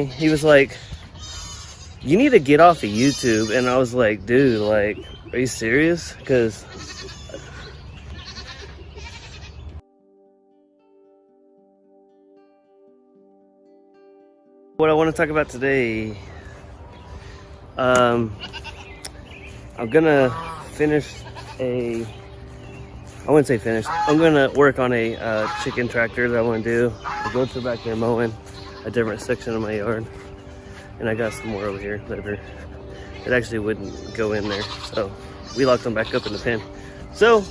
He was like, you need to get off of YouTube. And I was like, dude, like, are you serious? Because what I want to talk about today, I'm gonna finish I wouldn't say finish, I'm gonna work on a chicken tractor that I want to do. The goats are back there mowing a different section of my yard, and I got some more over here that actually wouldn't go in there, so we locked them back up in the pen. So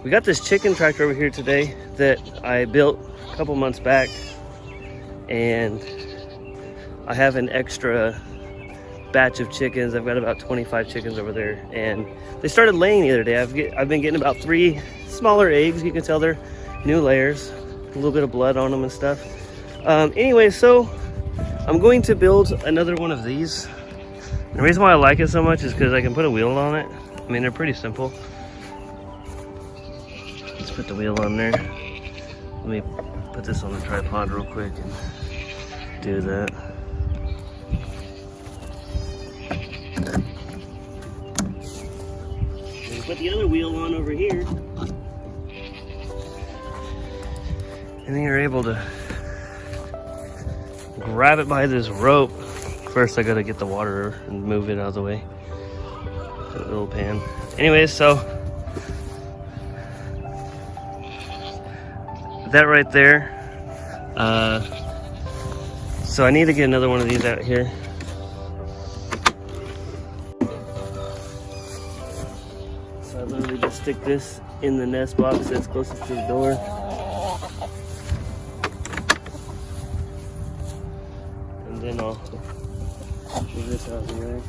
we got this chicken tractor over here today that I built a couple months back, and I have an extra batch of chickens. I've got about 25 chickens over there, and they started laying the other day. I've been getting about 3 smaller eggs. You can tell they're new layers, a little bit of blood on them and stuff. Anyway, so I'm going to build another one of these. And the reason why I like it so much is because I can put a wheel on it. I mean, they're pretty simple. Let's put the wheel on there. Let me put this on the tripod real quick and do that. And put the other wheel on over here. And then you're able to grab it by this rope. First I gotta get the water and move it out of the way. The little pan. Anyways, so that right there. So I need to get another one of these out here. So I literally just stick this in the nest box that's closest to the door. And then I'll move this out of the way.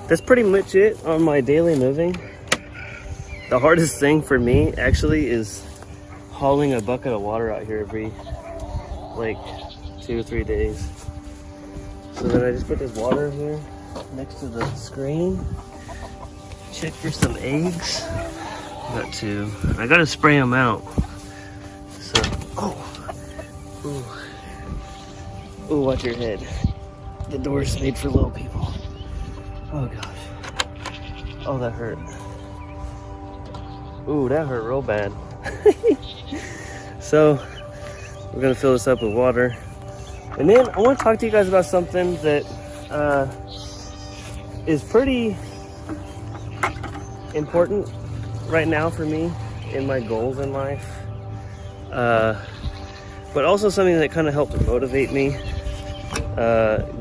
That's pretty much it on my daily moving. The hardest thing for me actually is hauling a bucket of water out here every like 2 or 3 days. So then I just put this water here next to the screen. Check for some eggs. Got 2. I gotta spray them out. So, ooh, watch your head. The door's made for little people. Oh gosh. Oh, that hurt. Ooh, that hurt real bad. So, we're gonna fill this up with water. And then I want to talk to you guys about something that is pretty important right now for me in my goals in life. But also something that kind of helped motivate me,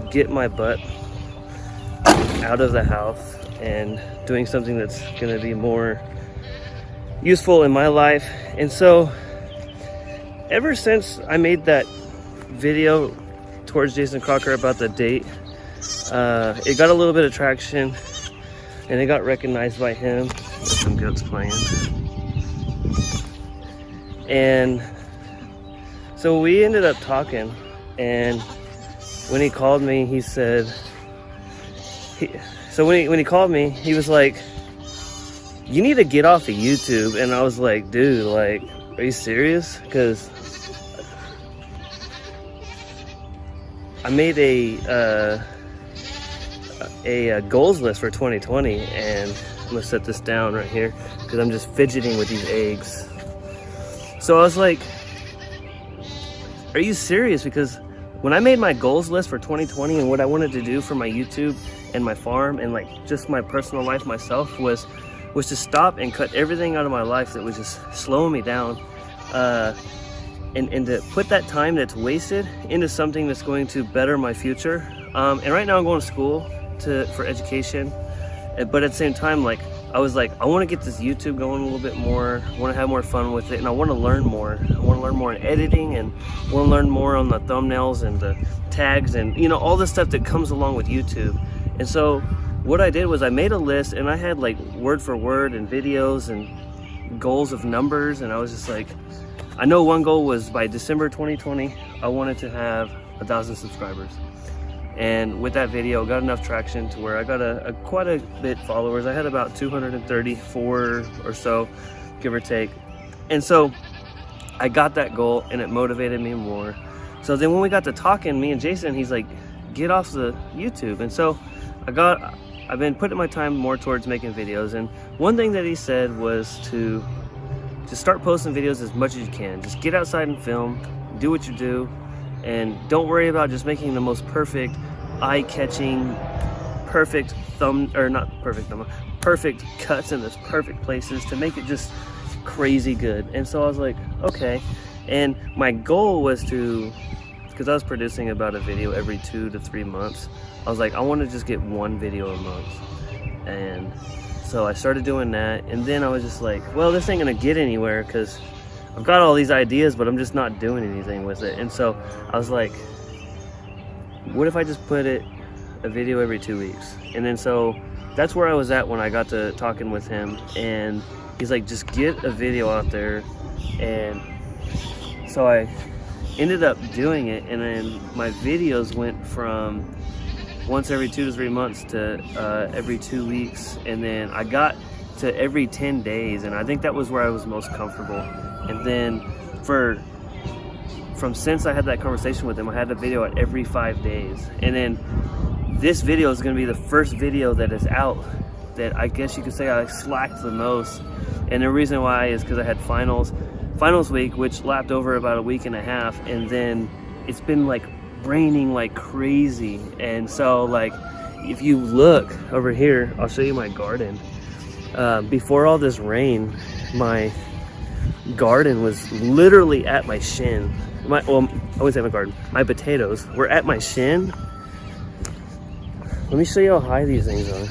get my butt out of the house and doing something that's going to be more useful in my life. And so ever since I made that video towards Jason Crocker about the date, it got a little bit of traction and it got recognized by him. There's some goats playing. And so we ended up talking, and when he called me, he said, when he called me, he was like, you need to get off of YouTube. And I was like, dude, like, are you serious? Because I made a goals list for 2020, and I'm gonna set this down right here because I'm just fidgeting with these eggs. So I was like, are you serious? Because when I made my goals list for 2020 and what I wanted to do for my YouTube and my farm and like just my personal life myself was to stop and cut everything out of my life that was just slowing me down, and to put that time that's wasted into something that's going to better my future. And right now I'm going to school for education, but at the same time, like, I was like, I want to get this YouTube going a little bit more. I want to have more fun with it, and I want to learn more. I want to learn more in editing, and I want to learn more on the thumbnails and the tags and, you know, all the stuff that comes along with YouTube. And so what I did was I made a list, and I had like word for word and videos and goals of numbers, and I was just like, I know one goal was by December 2020, I wanted to have 1,000 subscribers. And with that video, got enough traction to where I got quite a bit followers. I had about 234 or so, give or take. And so I got that goal, and it motivated me more. So then when we got to talking, me and Jason, he's like, get off the YouTube. And so I've been putting my time more towards making videos. And one thing that he said was to just start posting videos as much as you can. Just get outside and film, do what you do, and don't worry about just making the most perfect, eye-catching, perfect perfect cuts in this perfect places to make it just crazy good. And so I was like, okay. And my goal was to, because I was producing about a video every 2 to 3 months, I was like, I want to just get one video a month. And so I started doing that, and then I was just like, well, this ain't gonna get anywhere because I've got all these ideas, but I'm just not doing anything with it. And so I was like, what if I just put a video every 2 weeks? And then so that's where I was at when I got to talking with him, and he's like, just get a video out there. And so I ended up doing it, and then my videos went from once every 2 to 3 months to every 2 weeks, and then I got to every 10 days, and I think that was where I was most comfortable. And then from since I had that conversation with him, I had a video at every 5 days. And then this video is going to be the first video that is out that I guess you could say I slacked the most. And the reason why is because I had finals week, which lapped over about a week and a half, and then it's been like raining like crazy. And so like if you look over here, I'll show you my garden. Before all this rain, my garden was literally at my shin. Well, I wouldn't say my garden, my potatoes were at my shin. Let me show you how high these things are.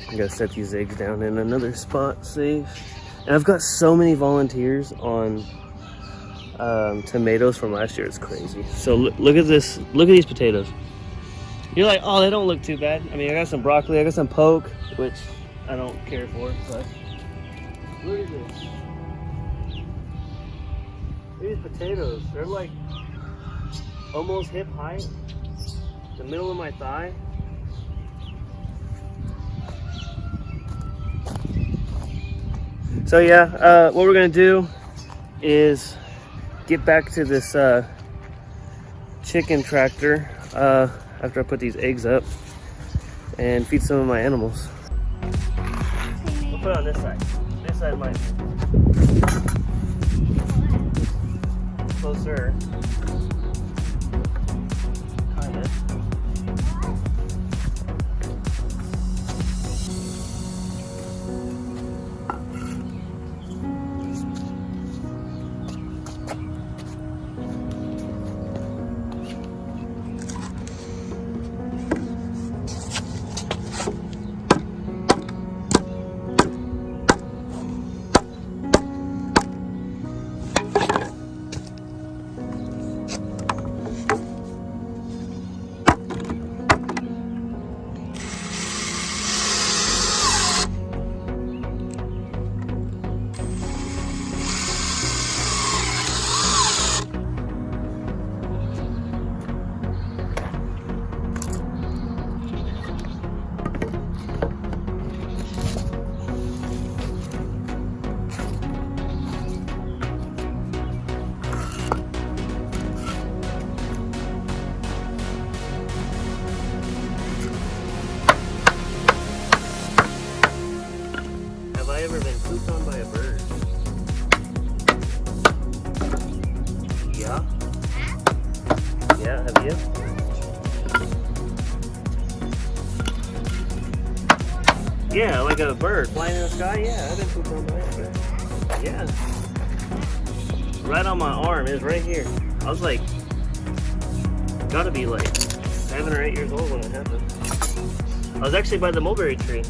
I gotta set these eggs down in another spot safe. And I've got so many volunteers on tomatoes from last year. It's crazy. So look at this. Look at these potatoes. You're like, oh, they don't look too bad. I mean, I got some broccoli, I got some poke, which I don't care for, but look at this. These potatoes, they're like almost hip height, the middle of my thigh. So yeah, what we're gonna do is get back to this chicken tractor after I put these eggs up and feed some of my animals. We'll put it on this side. This side might be closer. Kind of. Have I ever been pooped on by a bird? Yeah? Yeah, have you? Yeah, like a bird flying in the sky? Yeah, I've been pooped on by a bird. Yeah. Right on my arm, it's right here. I was like, gotta be like 7 or 8 years old when it happened. I was actually by the mulberry tree.